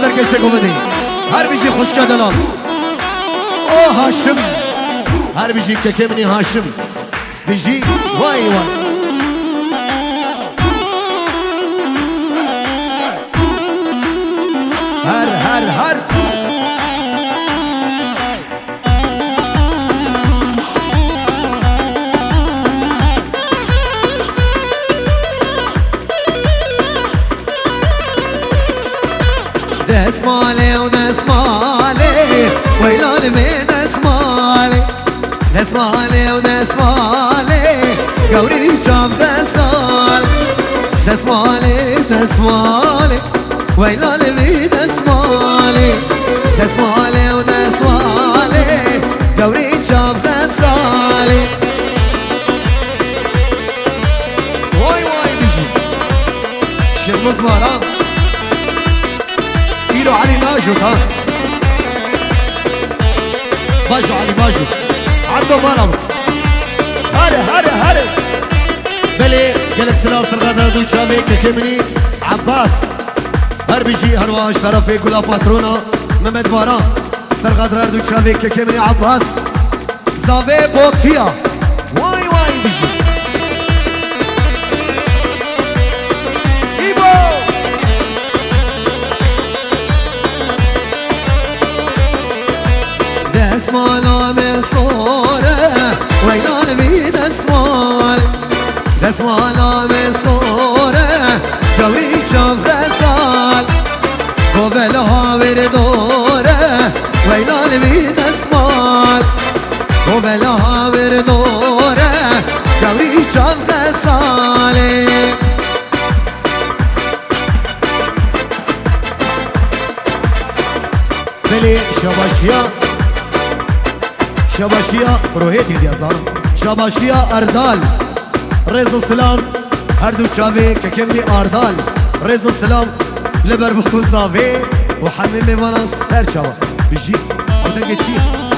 سرکشه گمدی هر بیجی خوشکه دلال او هاشم هر بیجی که منی هاشم بیجی وای وای هر دسماله و دسماله ویلال می دسماله دسماله و دسماله گوری چاپ دسال دسماله دسماله ویلال می دسماله دسماله و دسماله گوری چاپ دساله وای وای بیجی شرمز مارا ایرو علی ناجو ها باجو علی باجو عبدو مالو هره بله قلت سلام سرغادر دو چاوه که منی عباس هر بیجی هر واش طرفی گلا پاترونا ممد بارا سرغادر دو چاوه که منی عباس زاوه بوتیا وای وای بیجی ایبو دسمالا مصوره ویلان بی دسمال دسمالا مصوره گوری چاف دسال گوول هاور دوره ویلان بی دسمال گوول هاور دوره گوری چاف دساله بلی شباشیا روحی دیدی ازار شباشیا اردال رزو سلام هر دو چاوه که کمری اردال رزو سلام لبر بکو زاوه و همه میوانا سر چاوه بجی او دنگه چی